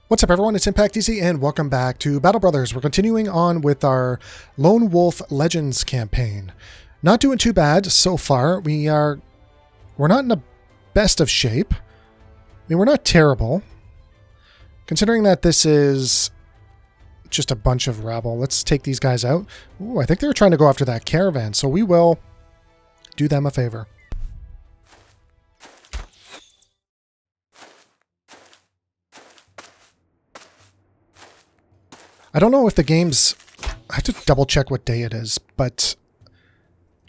What's up, everyone? It's Impact Easy, and welcome back to Battle Brothers. We're continuing on with our Lone Wolf Legends campaign. Not doing too bad so far. We're not in the best of shape. I mean, we're not terrible. Considering that this is just a bunch of rabble, let's take these guys out. Ooh, I think they were trying to go after that caravan, so we will do them a favor. I don't know if the game's... I have to double check what day it is, but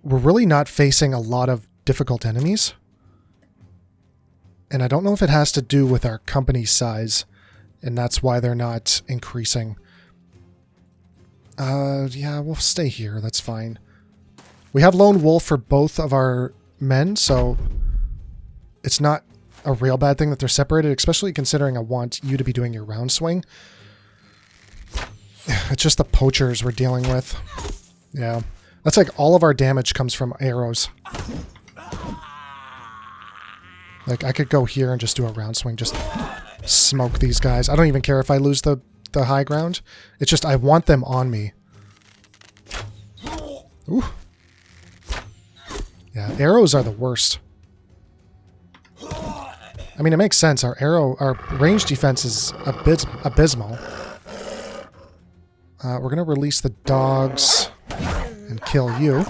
we're really not facing a lot of difficult enemies. And I don't know if it has to do with our company size, and that's why they're not increasing. Yeah, we'll stay here. That's fine. We have Lone Wolf for both of our men, so it's not a real bad thing that they're separated, especially considering I want you to be doing your round swing. It's just the poachers we're dealing with. Yeah. That's like all of our damage comes from arrows. Like, I could go here and just do a round swing, just smoke these guys. I don't even care if I lose the high ground. It's just I want them on me. Ooh. Yeah, arrows are the worst. I mean, it makes sense. Our range defense is abysmal. We're going to release the dogs and kill you.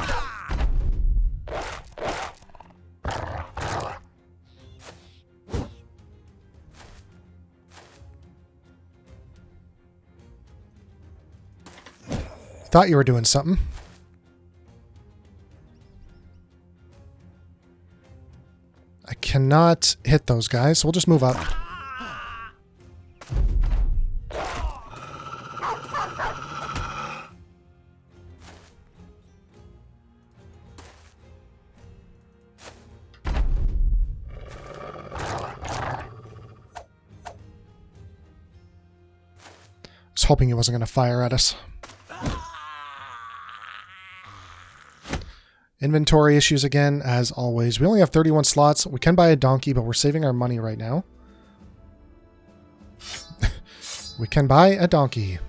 Thought you were doing something. I cannot hit those guys, so we'll just move up. Hoping he wasn't going to fire at us. Inventory issues again, as always. We only have 31 slots. We can buy a donkey, but we're saving our money right now. We can buy a donkey.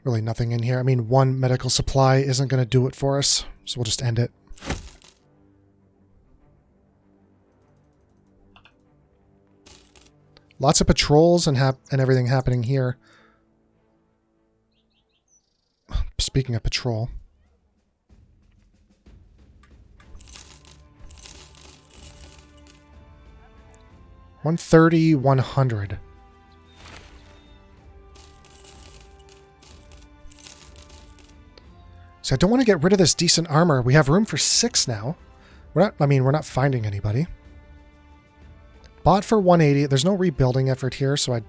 Really nothing in here. I mean, one medical supply isn't going to do it for us, so we'll just end it. Lots of patrols and everything happening here. Speaking of patrol. 130, 100. So I don't want to get rid of this decent armor. We have room for 6 now. We're not finding anybody. Bought for 180. There's no rebuilding effort here, so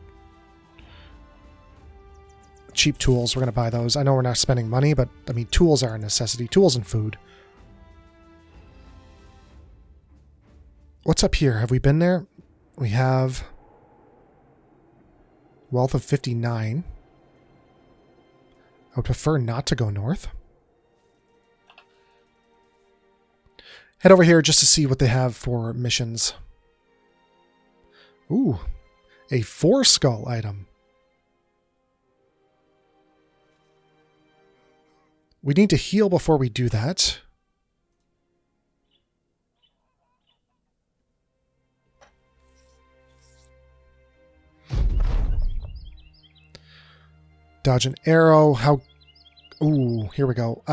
cheap tools, we're going to buy those. I know we're not spending money, but, I mean, tools are a necessity. Tools and food. What's up here? Have we been there? We have wealth of 59. I would prefer not to go north. Head over here just to see what they have for missions. Ooh, a 4-skull item. We need to heal before we do that. Dodge an arrow. Ooh, here we go.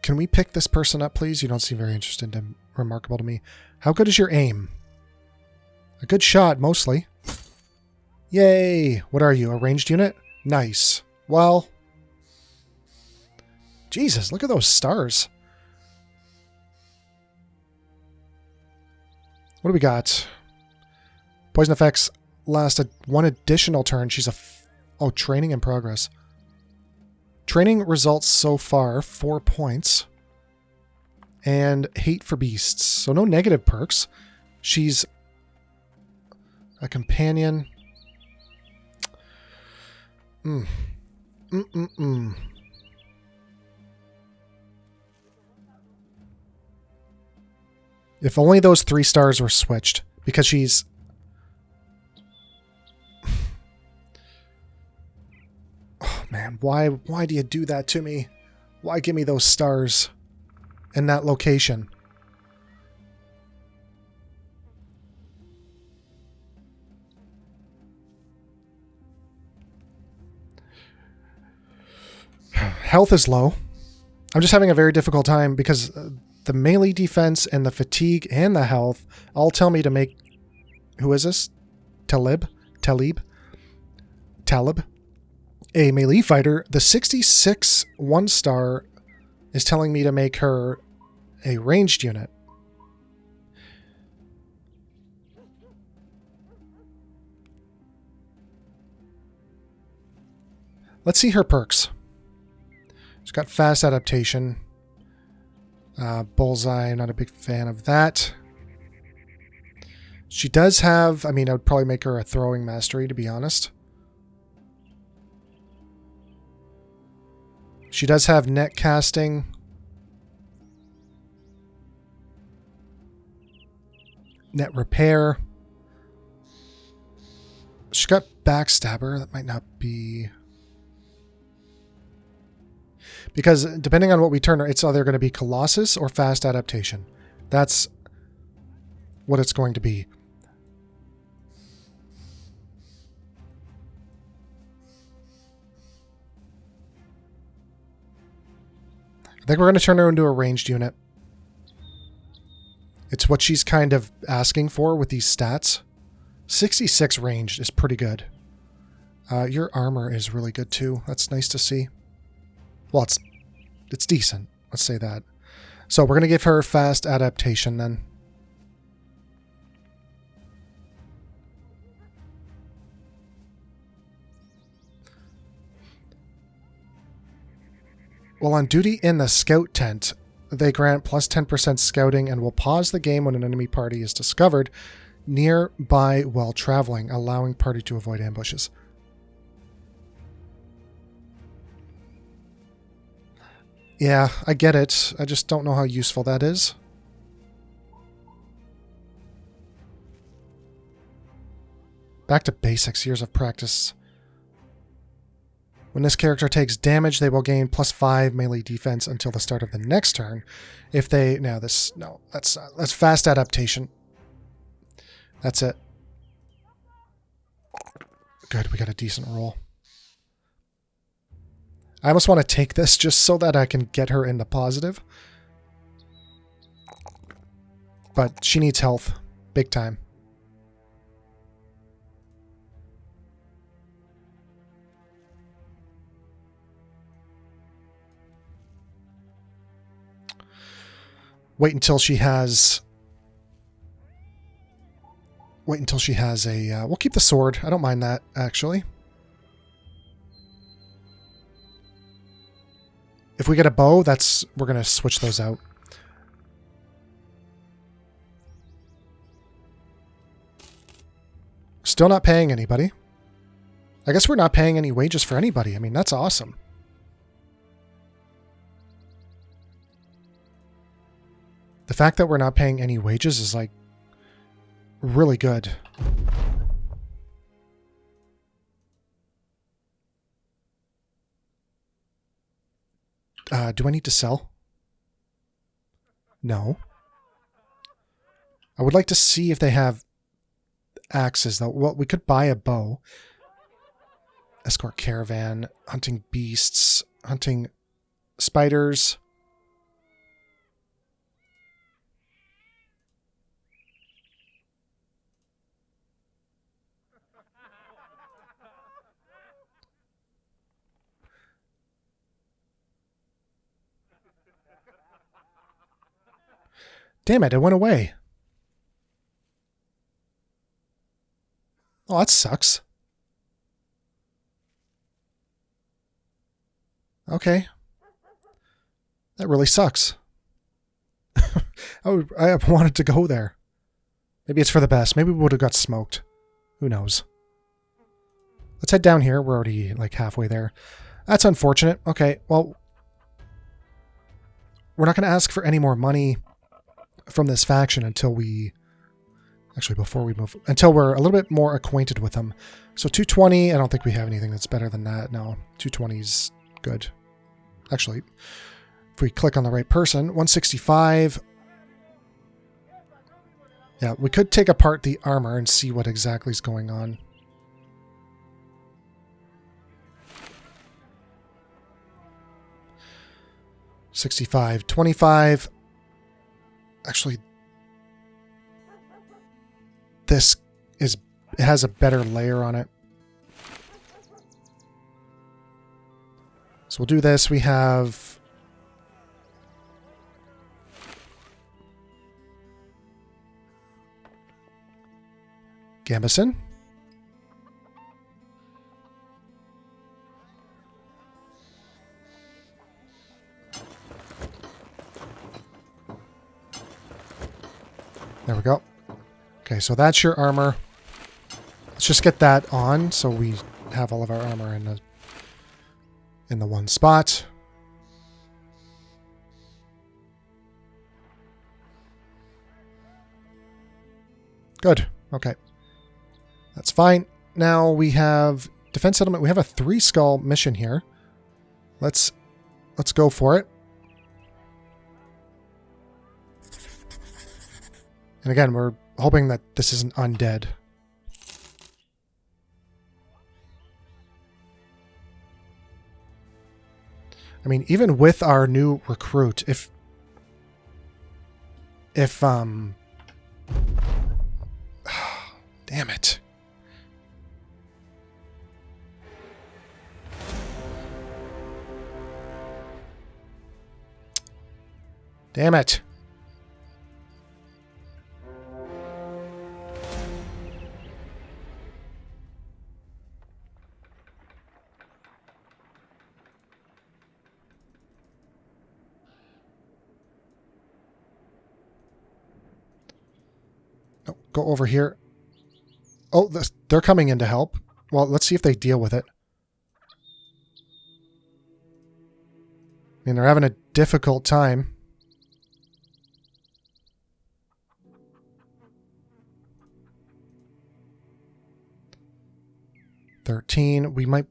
Can we pick this person up, please? You don't seem very interested and remarkable to me. How good is your aim? A good shot, mostly. Yay! What are you, a ranged unit? Nice. Well... Jesus, look at those stars. What do we got? Poison effects last 1 additional turn. She's training in progress. Training results so far, 4 points. And hate for beasts. So no negative perks. She's... a companion. If only those 3 stars were switched. Because she's... Oh, man. Why do you do that to me? Why give me those stars in that location? Health is low. I'm just having a very difficult time because the melee defense and the fatigue and the health all tell me to make... Who is this? Talib? A melee fighter. The 66 1-star is telling me to make her a ranged unit. Let's see her perks. She's got fast adaptation. Bullseye, not a big fan of that. She does have... I mean, I would probably make her a throwing mastery, to be honest. She does have net casting. Net repair. She's got backstabber. That might not be... Because depending on what we turn her, it's either going to be Colossus or fast adaptation. That's what it's going to be. I think we're going to turn her into a ranged unit. It's what she's kind of asking for with these stats. 66 ranged is pretty good. Your armor is really good too. That's nice to see. Well, it's decent. Let's say that. So we're going to give her fast adaptation then. While on duty in the scout tent, they grant plus 10% scouting and will pause the game when an enemy party is discovered nearby while traveling, allowing party to avoid ambushes. Yeah, I get it. I just don't know how useful that is. Back to basics, years of practice. When this character takes damage, they will gain plus 5 melee defense until the start of the next turn. If they... that's fast adaptation. That's it. Good, we got a decent roll. I almost want to take this just so that I can get her into positive. But she needs health. Big time. Wait until she has a... we'll keep the sword. I don't mind that, actually. If we get a bow, we're going to switch those out. Still not paying anybody. I guess we're not paying any wages for anybody. I mean, that's awesome. The fact that we're not paying any wages is, like, really good. Do I need to sell? No. I would like to see if they have axes, though. Well, we could buy a bow. Escort caravan, hunting beasts, hunting spiders. Damn it, it went away. Oh, that sucks. Okay. That really sucks. I wanted to go there. Maybe it's for the best. Maybe we would have got smoked. Who knows? Let's head down here. We're already like halfway there. That's unfortunate. Okay, well, we're not going to ask for any more money from this faction until we... Actually, before we move... Until we're a little bit more acquainted with them. So 220, I don't think we have anything that's better than that. No, 220's good. Actually, if we click on the right person, 165... Yeah, we could take apart the armor and see what exactly is going on. $65, $25. Actually, this is, it has a better layer on it. So we'll do this. We have Gambison. There we go. Okay, so that's your armor. Let's just get that on so we have all of our armor in the one spot. Good. Okay. That's fine. Now we have Defense Settlement. We have a 3 skull mission here. Let's go for it. And again, we're hoping that this isn't undead. I mean, even with our new recruit, if damn it. Damn it. No, go over here. Oh, they're coming in to help. Well, let's see if they deal with it. I mean, they're having a difficult time. $13. We might...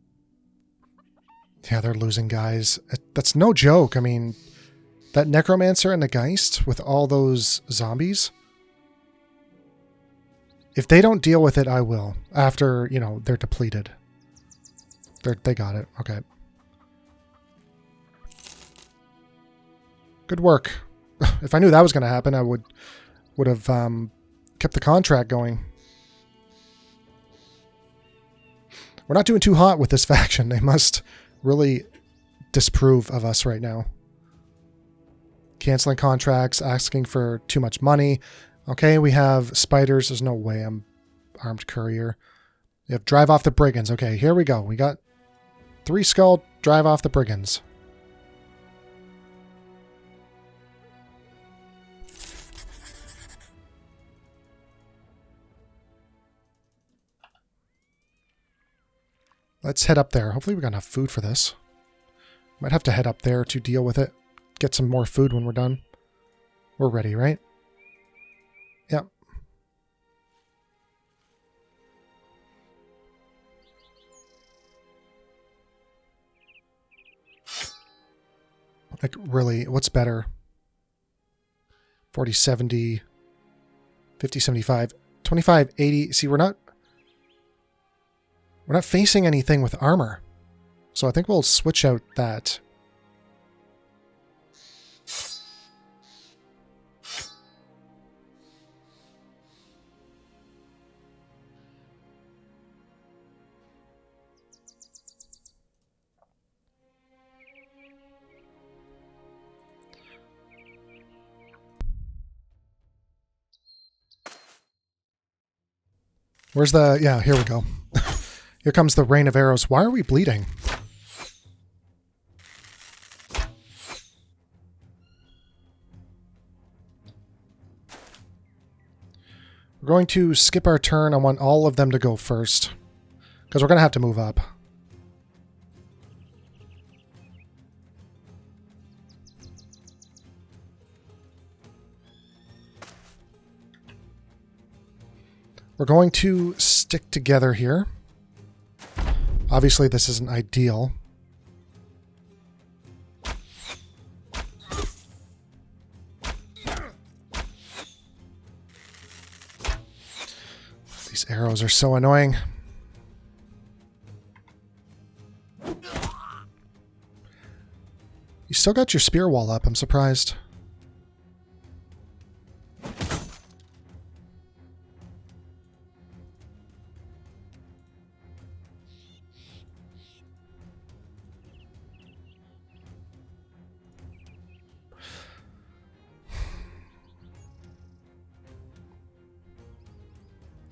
Yeah, they're losing guys. That's no joke. I mean, that Necromancer and the Geist with all those zombies... If they don't deal with it, I will. After, you know, they're depleted. They got it. Okay. Good work. If I knew that was going to happen, I would have kept the contract going. We're not doing too hot with this faction. They must really disapprove of us right now. Canceling contracts, asking for too much money. Okay, we have spiders. There's no way I'm armed courier. We have drive off the brigands. Okay, here we go. We got 3 skull, drive off the brigands. Let's head up there. Hopefully we got enough food for this. Might have to head up there to deal with it. Get some more food when we're done. We're ready, right? Yep. Like, really, what's better? 40, 70, 50, 75, 25, 80. See, we're not facing anything with armor. So I think we'll switch out that. Where's the... Yeah, here we go. Here comes the rain of arrows. Why are we bleeding? We're going to skip our turn. I want all of them to go first. Because we're going to have to move up. We're going to stick together here. Obviously, this isn't ideal. These arrows are so annoying. You still got your spear wall up, I'm surprised.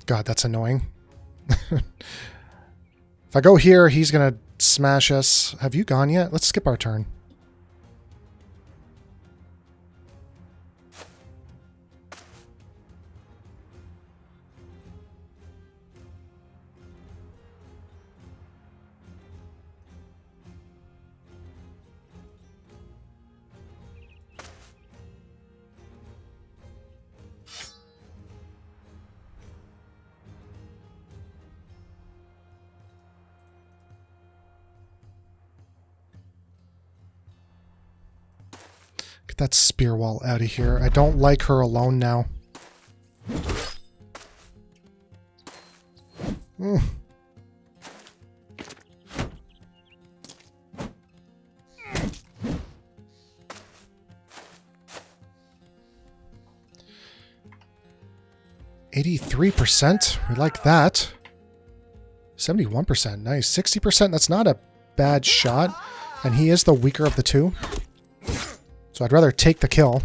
God, that's annoying. If I go here, he's going to smash us. Have you gone yet? Let's skip our turn. Get that spear wall out of here. I don't like her alone now. Mm. %. We like that. 71%. Nice. 60%. That's not a bad shot. And he is the weaker of the two. So I'd rather take the kill.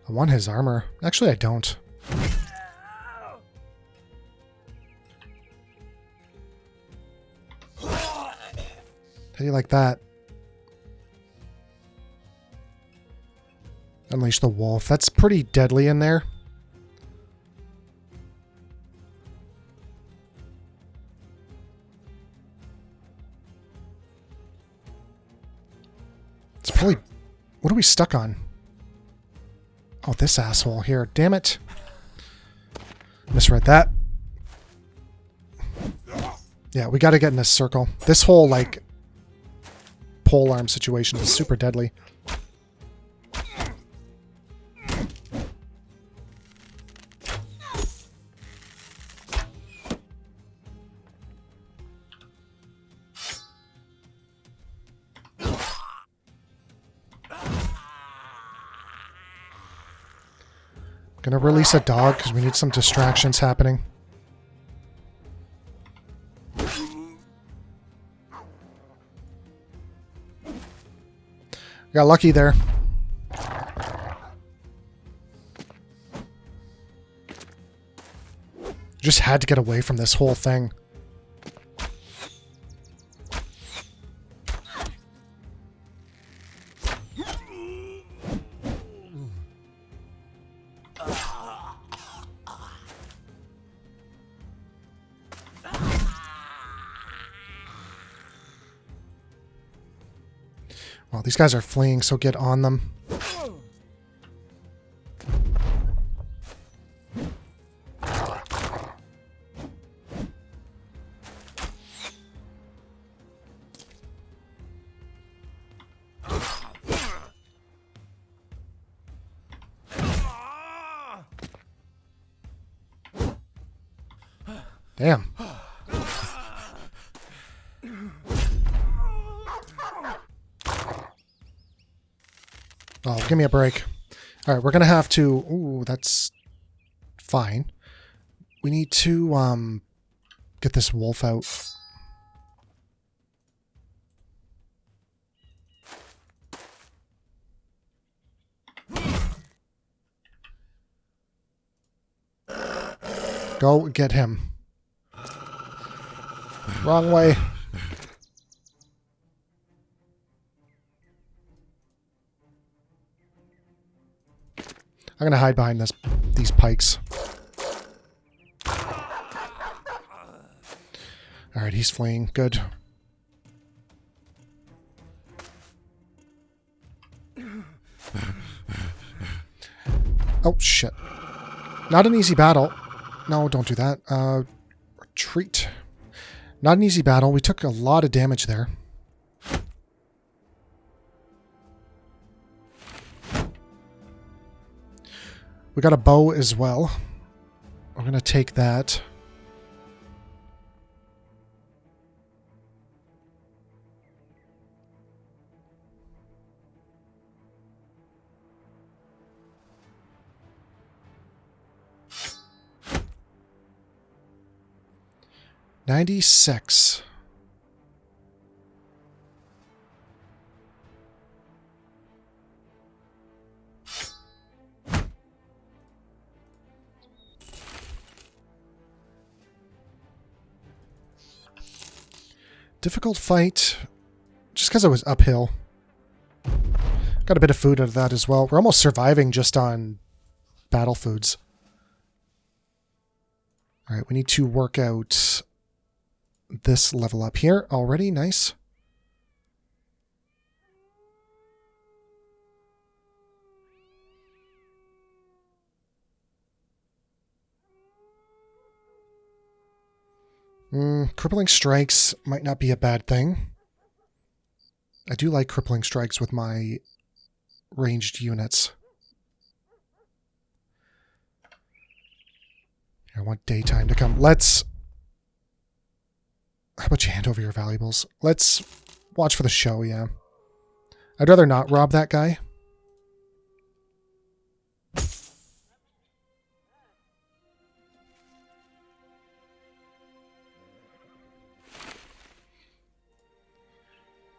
I want his armor. Actually, I don't. How do you like that? Unleash the wolf. That's pretty deadly in there. It's probably... What are we stuck on? Oh, this asshole here. Damn it. Misread that. Yeah, we gotta get in this circle. This whole, like, pole arm situation is super deadly. Gonna release a dog because we need some distractions happening. Got lucky there. Just had to get away from this whole thing. Well, these guys are fleeing, so get on them. Damn. Oh, give me a break. All right, we're going to have to... Ooh, that's fine. We need to get this wolf out. Go get him. Wrong way. I'm going to hide behind these pikes. Alright, he's fleeing. Good. Oh, shit. Not an easy battle. No, don't do that. Retreat. Not an easy battle. We took a lot of damage there. We got a bow as well. I'm going to take that. $96. Difficult fight, just because it was uphill. Got a bit of food out of that as well. We're almost surviving just on battle foods. All right, we need to work out this level up here already. Nice. Crippling strikes might not be a bad thing. I do like crippling strikes with my ranged units. I want daytime to come. Let's... How about you hand over your valuables? Let's watch for the show, yeah. I'd rather not rob that guy.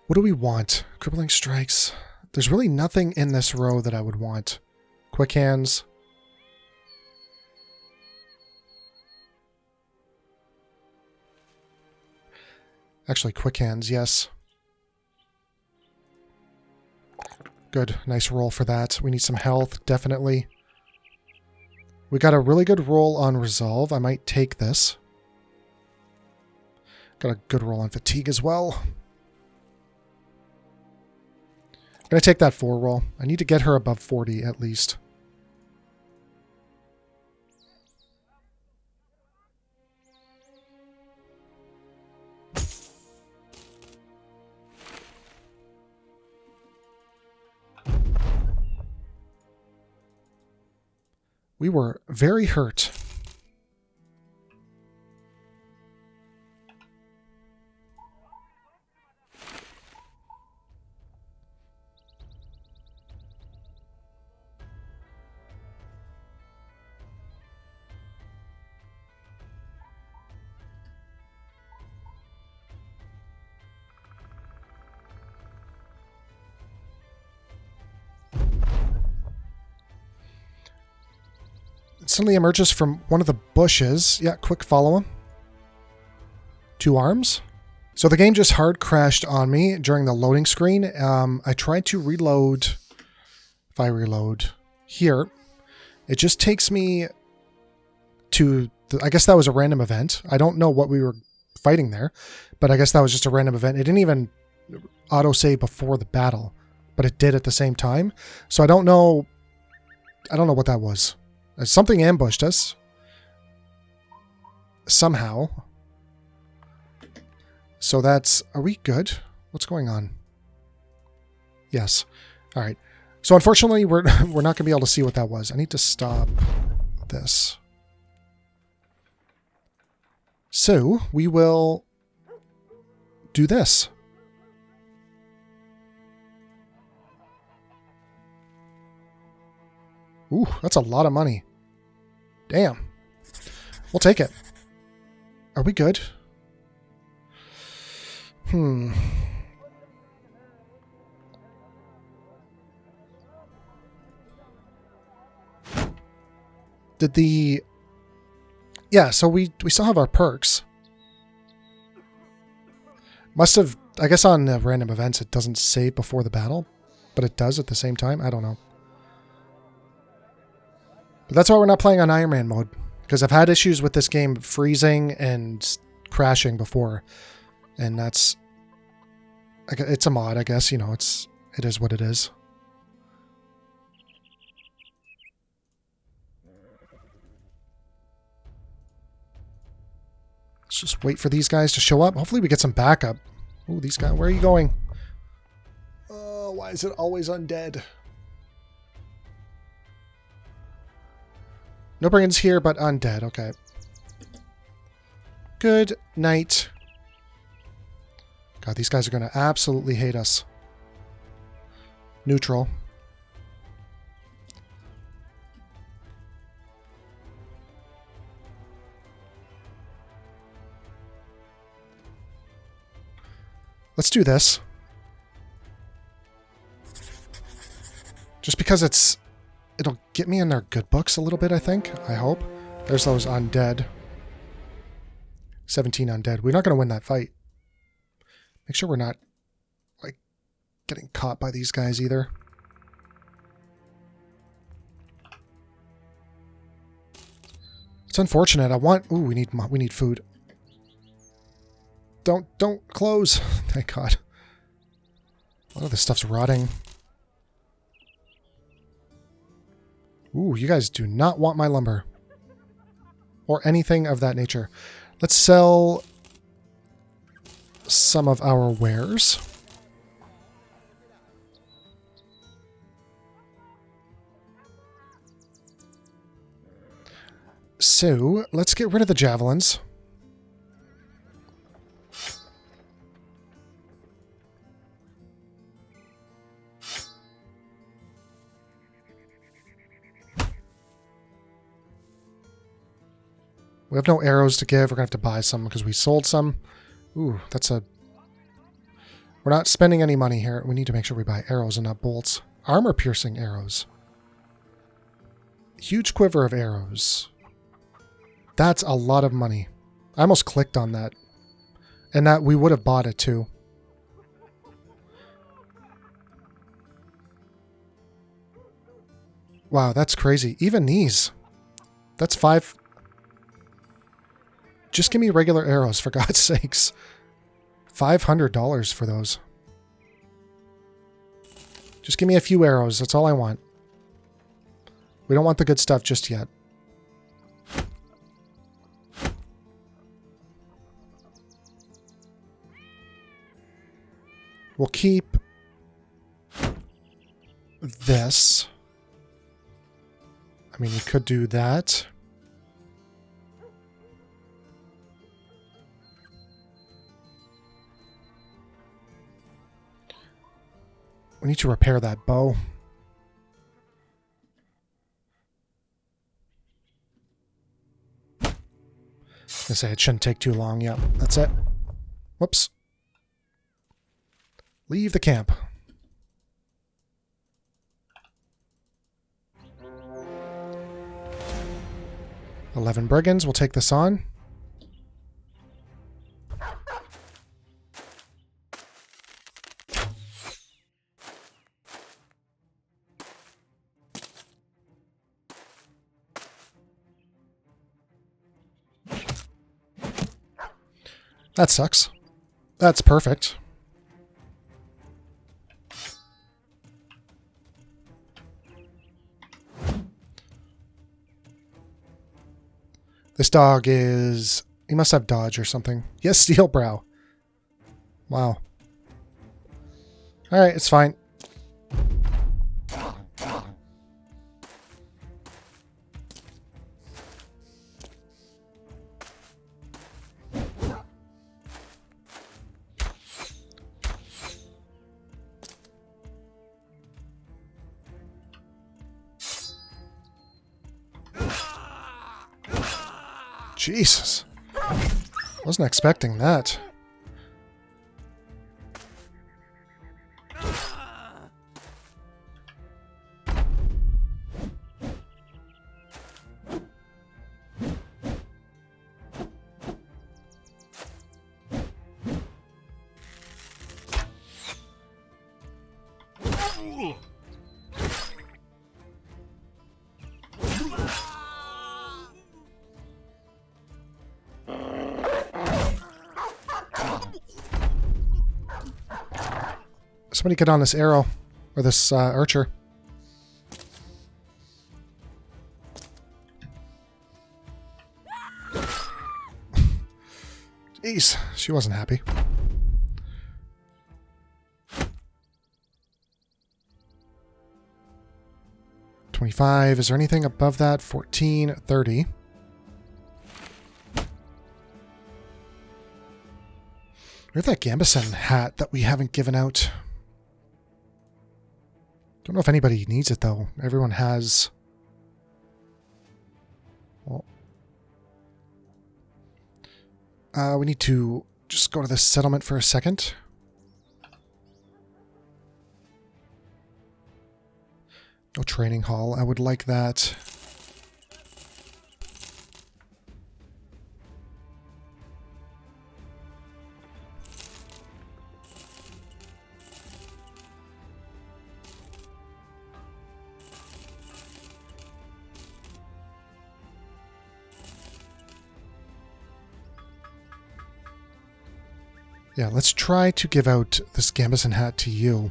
What do we want? Crippling strikes. There's really nothing in this row that I would want. Quick hands. Actually, quick hands, yes. Good. Nice roll for that. We need some health, definitely. We got a really good roll on resolve. I might take this. Got a good roll on fatigue as well. I'm going to take that 4 roll. I need to get her above 40 at least. We were very hurt. Suddenly emerges from one of the bushes. Yeah, quick follow him. 2 arms. So the game just hard crashed on me during the loading screen. I tried to reload. If I reload here, it just takes me to... I guess that was a random event. I don't know what we were fighting there, but I guess that was just a random event. It didn't even auto-save before the battle, but it did at the same time. So I don't know what that was. Something ambushed us. Somehow. So that's... Are we good? What's going on? Yes. All right. So unfortunately, we're not going to be able to see what that was. I need to stop this. So we will do this. Ooh, that's a lot of money. Damn. We'll take it. Are we good? Did the... Yeah, so we still have our perks. Must have... I guess on random events it doesn't save before the battle, but it does at the same time. I don't know. But that's why we're not playing on Iron Man mode, because I've had issues with this game freezing and crashing before, and that's... It's a mod, I guess. You know, it is what it is. just wait for these guys to show up. Hopefully we get some backup. Ooh, these guys, where are you going? Oh, why is it always undead? No brigands here, but undead. Okay. Good night. God, these guys are going to absolutely hate us. Neutral. Let's do this. Just because it'll get me in their good books a little bit, I think. I hope. There's those undead. 17 undead. We're not going to win that fight. Make sure we're not, like, getting caught by these guys either. It's unfortunate. Ooh, we need food. Don't close. Thank God. A lot of this stuff's rotting. Ooh, you guys do not want my lumber. Or anything of that nature. Let's sell some of our wares. So, let's get rid of the javelins. We have no arrows to give. We're going to have to buy some because we sold some. Ooh, we're not spending any money here. We need to make sure we buy arrows and not bolts. Armor-piercing arrows. Huge quiver of arrows. That's a lot of money. I almost clicked on that. And that we would have bought it too. Wow, that's crazy. Even these. That's 5... Just give me regular arrows, for God's sakes. $500 for those. Just give me a few arrows. That's all I want. We don't want the good stuff just yet. We'll keep this. I mean, we could do that. We need to repair that bow. I was gonna say it shouldn't take too long. Yep, that's it. Whoops. Leave the camp. $11 brigands. We'll take this on. That sucks. That's perfect. This dog is... He must have dodge or something. Yes, steel brow. Wow. Alright, it's fine. Jesus. Wasn't expecting that. Somebody get on this arrow. Or this archer. Jeez, she wasn't happy. $25. Is there anything above that? $14, $30. We have that Gambeson hat that we haven't given out. Don't know if anybody needs it, though. Everyone has... Well... we need to just go to this settlement for a second. No training hall. I would like that. Yeah, let's try to give out this Gambeson hat to you.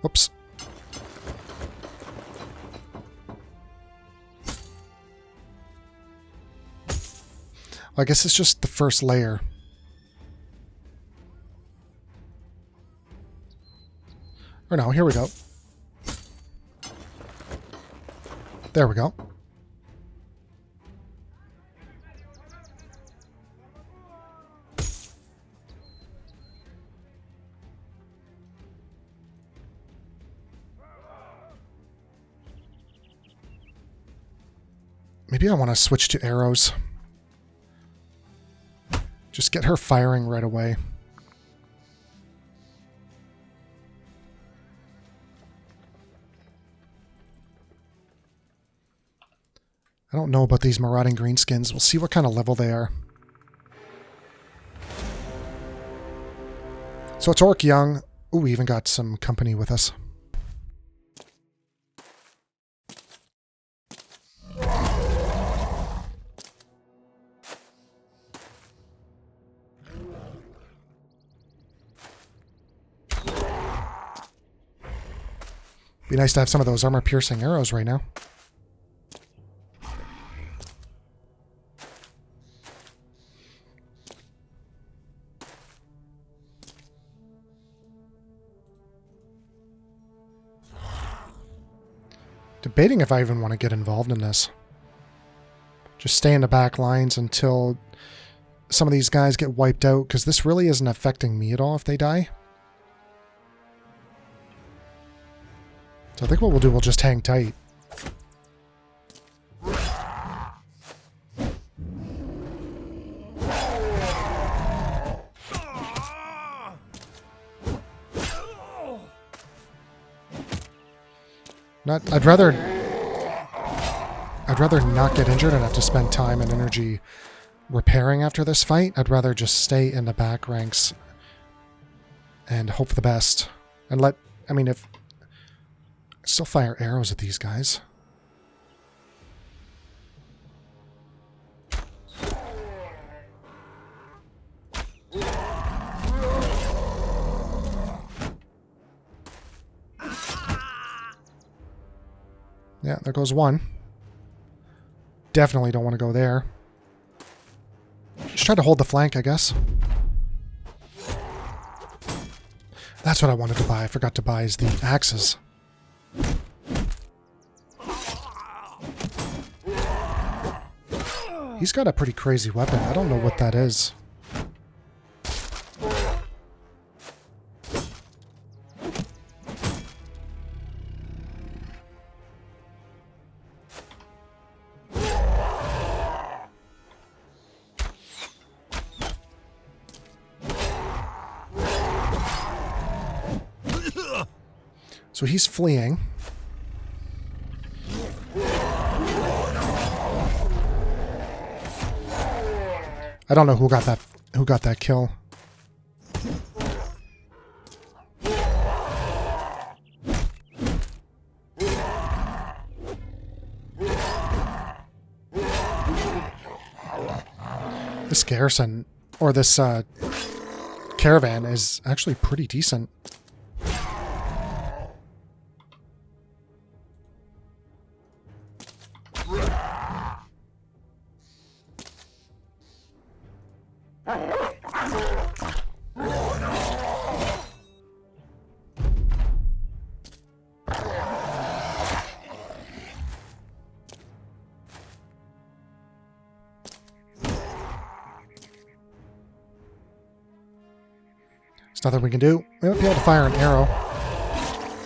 Whoops. I guess it's just the first layer. Or no, here we go. There we go. Maybe I want to switch to arrows. Just get her firing right away. I don't know about these marauding greenskins. We'll see what kind of level they are. So it's Orc Young. Ooh, we even got some company with us. Be nice to have some of those armor-piercing arrows right now. Debating if I even want to get involved in this. Just stay in the back lines until some of these guys get wiped out, because this really isn't affecting me at all if they die. So I think what we'll do, we'll just hang tight. I'd rather not get injured and have to spend time and energy repairing after this fight. I'd rather just stay in the back ranks and hope for the best. And I mean, if... Still fire arrows at these guys. Yeah, there goes one. Definitely don't want to go there. Just try to hold the flank, I guess. That's what I wanted to buy. I forgot to buy is the axes. He's got a pretty crazy weapon. I don't know what that is. So he's fleeing. I don't know who got that kill. This garrison, or this caravan, is actually pretty decent. There's nothing we can do. We might be able to fire an arrow.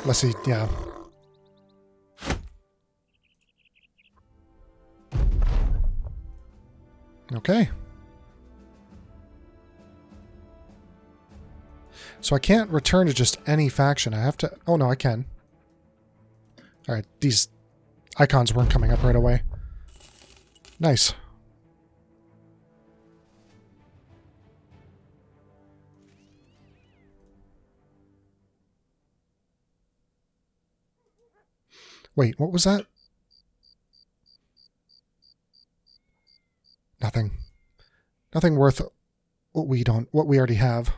Let's see, yeah. Okay. So I can't return to just any faction. I have to... Oh, no, I can. Alright, these icons weren't coming up right away. Nice. Wait, what was that? Nothing. Nothing worth what we already have.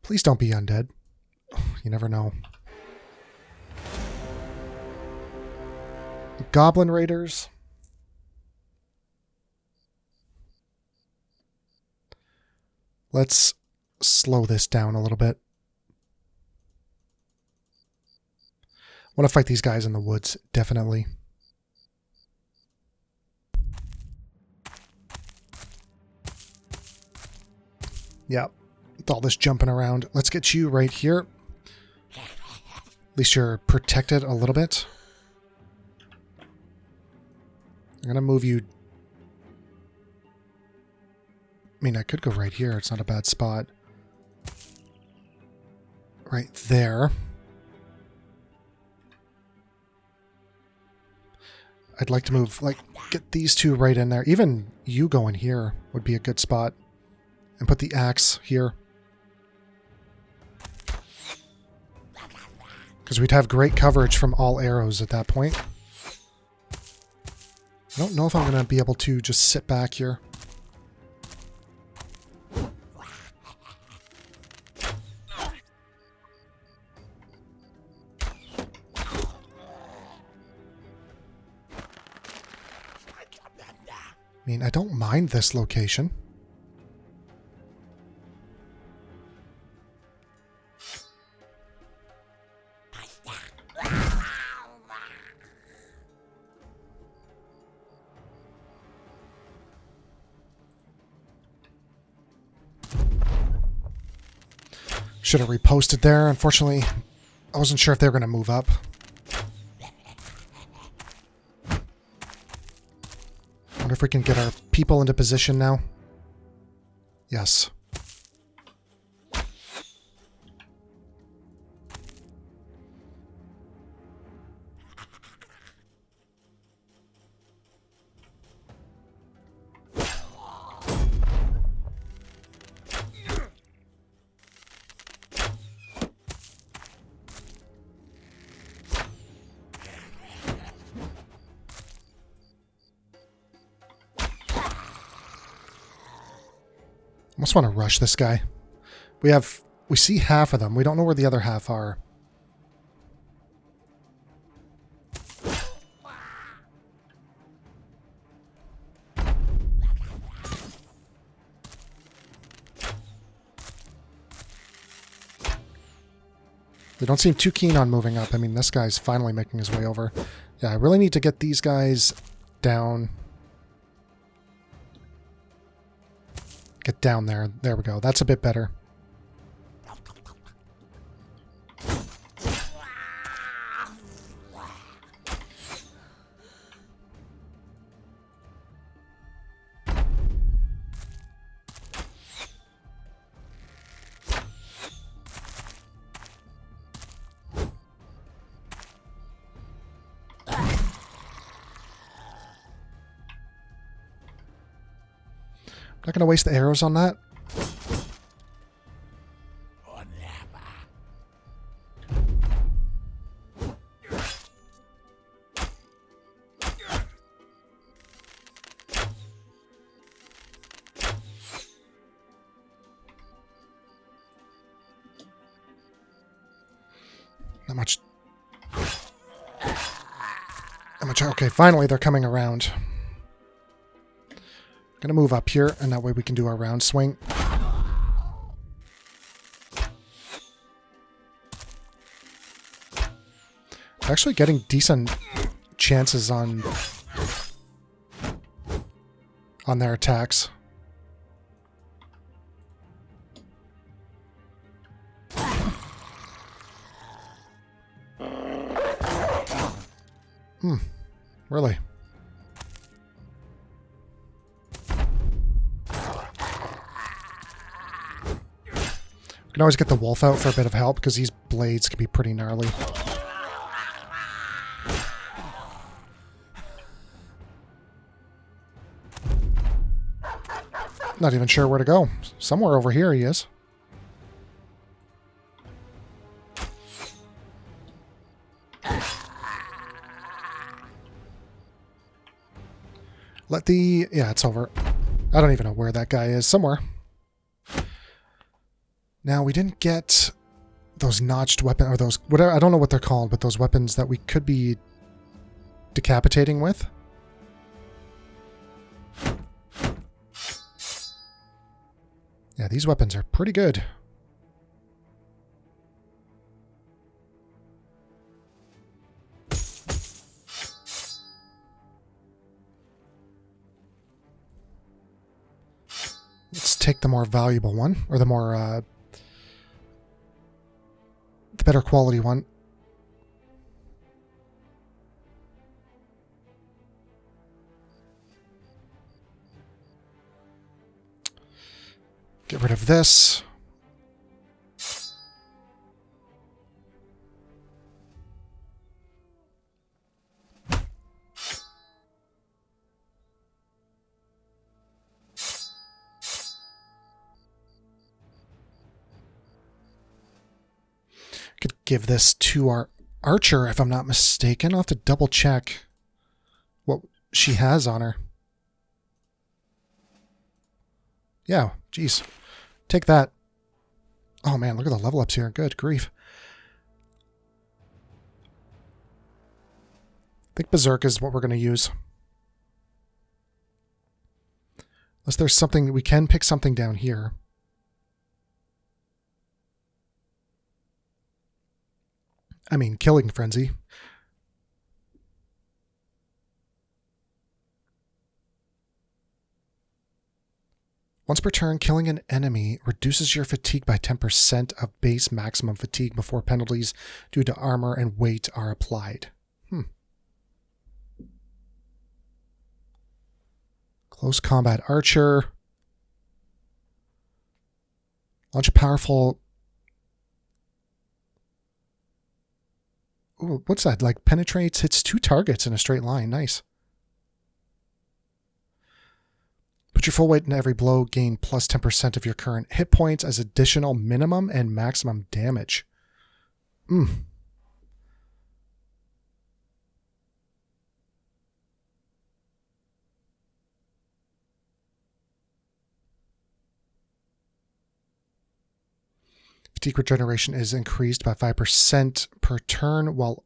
Please don't be undead. You never know. Goblin Raiders. Let's slow this down a little bit. I want to fight these guys in the woods, definitely. Yeah, with all this jumping around. Let's get you right here. At least you're protected a little bit. I'm going to move you... I mean, I could go right here. It's not a bad spot. Right there. I'd like to move, like, get these two right in there. Even you going here would be a good spot. And put the axe here. Because we'd have great coverage from all arrows at that point. I don't know if I'm going to be able to just sit back here. I mean, I don't mind this location. Should have reposted there. Unfortunately, I wasn't sure if they were going to move up. Wonder if we can get our people into position now. Yes. Almost want to rush this guy. We see half of them. We don't know where the other half are. They don't seem too keen on moving up. I mean, this guy's finally making his way over. Yeah, I really need to get these guys down. Get down there. There we go. That's a bit better. Not going to waste the arrows on that. Not much Okay, finally they're coming around. Gonna move up here, and that way we can do our round swing. Actually getting decent chances on their attacks. Really? We can always get the wolf out for a bit of help, because these blades can be pretty gnarly. Not even sure where to go. Somewhere over here he is. Yeah, it's over. I don't even know where that guy is. Somewhere. Now, we didn't get those notched weapons, or those, whatever, I don't know what they're called, but those weapons that we could be decapitating with. Yeah, these weapons are pretty good. Let's take the more valuable one, or the more, the better quality one. Get rid of this. Could give this to our archer, if I'm not mistaken. I'll have to double check what she has on her. Yeah, geez. Take that. Oh man, look at the level ups here. Good grief. I think Berserk is what we're going to use. Unless there's something, we can pick something down here. I mean, Killing Frenzy. Once per turn, killing an enemy reduces your fatigue by 10% of base maximum fatigue before penalties due to armor and weight are applied. Close combat archer. Launch a powerful... Ooh, what's that? Like penetrates, hits 2 targets in a straight line. Nice. Put your full weight in every blow, gain plus 10% of your current hit points as additional minimum and maximum damage. 'Fatigue regeneration is increased by 5% per turn while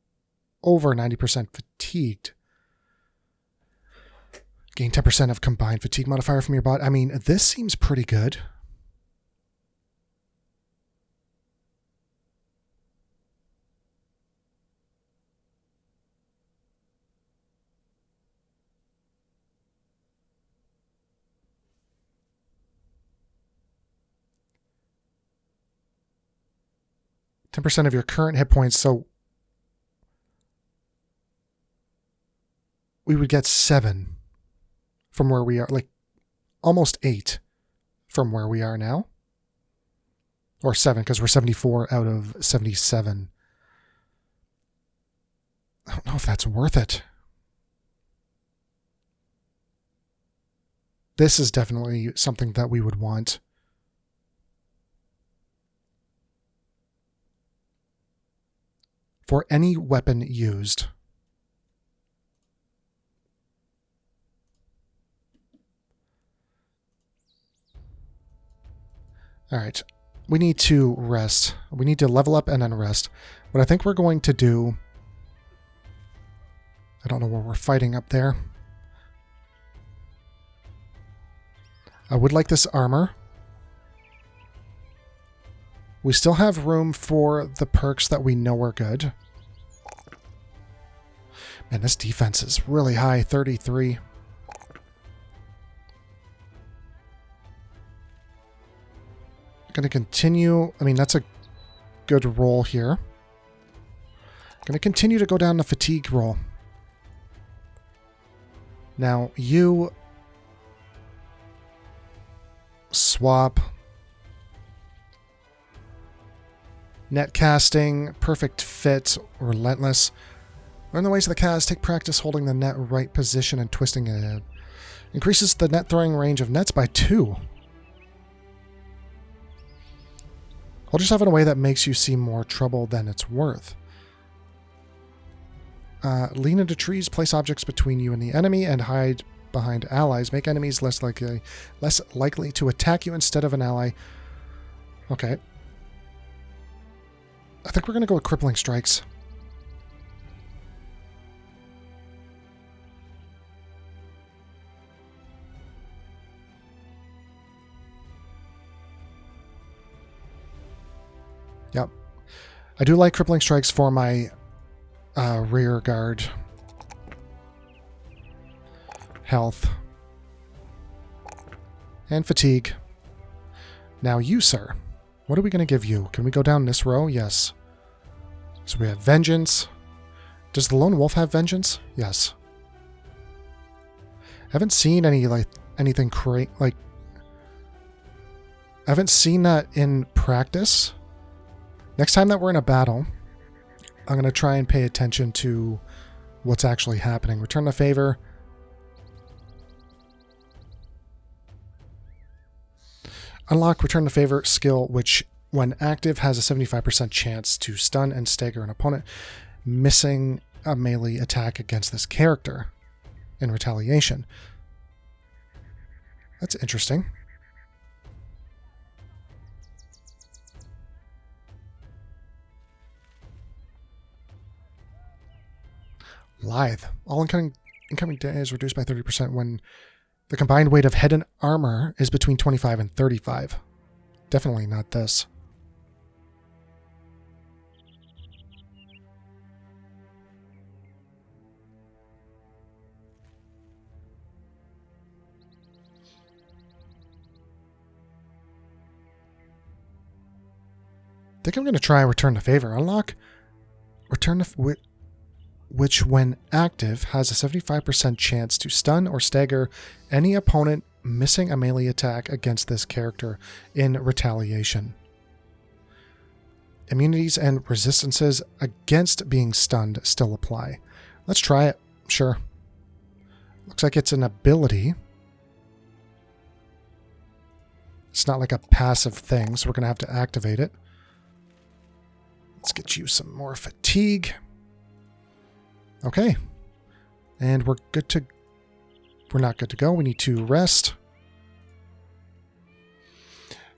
over 90% fatigued. Gain 10% of combined fatigue modifier from your bot. I mean, this seems pretty good. % of your current hit points, so we would get 7 from where we are, like almost 8 from where we are now. Or 7, because we're 74 out of 77. I don't know if that's worth it. This is definitely something that we would want. For any weapon used. All right. We need to rest. We need to level up and then rest. What I think we're going to do... I don't know where we're fighting up there. I would like this armor. We still have room for the perks that we know are good. Man, this defense is really high, 33. Going to continue. I mean, that's a good roll here. Going to continue to go down the fatigue roll. Now, you swap. Net casting, perfect fit, relentless. Learn the ways of the cast. Take practice holding the net right position and twisting it. Increases the net throwing range of nets by 2. Hold yourself in a way that makes you see more trouble than it's worth. Lean into trees, place objects between you and the enemy, and hide behind allies. Make enemies less likely to attack you instead of an ally. Okay. I think we're going to go with crippling strikes. Yep. I do like crippling strikes for my rear guard. Health. And fatigue. Now you, sir. What are we going to give you? Can we go down this row? Yes. So we have Vengeance. Does the Lone Wolf have Vengeance? Yes. I haven't seen anything I haven't seen that in practice. Next time that we're in a battle, I'm going to try and pay attention to what's actually happening. Return the favor. Unlock Return the Favor skill, which when active has a 75% chance to stun and stagger an opponent missing a melee attack against this character in retaliation. That's interesting. Lithe. All incoming damage is reduced by 30% when the combined weight of head and armor is between 25 and 35. Definitely not this. I think I'm going to try Return the Favor. Unlock Return the... which when active has a 75% chance to stun or stagger any opponent missing a melee attack against this character in retaliation. Immunities and resistances against being stunned still apply. Let's try it. Sure. Looks like it's an ability. It's not like a passive thing, so we're going to have to activate it. Let's get you some more fatigue. Okay. And we're not good to go. We need to rest.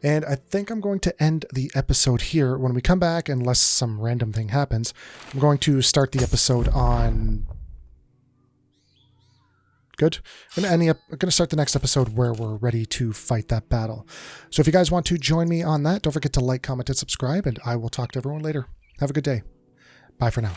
And I think I'm going to end the episode here. When we come back, unless some random thing happens, I'm going to start the episode on... Good. I'm going to start the next episode where we're ready to fight that battle. So if you guys want to join me on that, don't forget to like, comment, and subscribe, and I will talk to everyone later. Have a good day. Bye for now.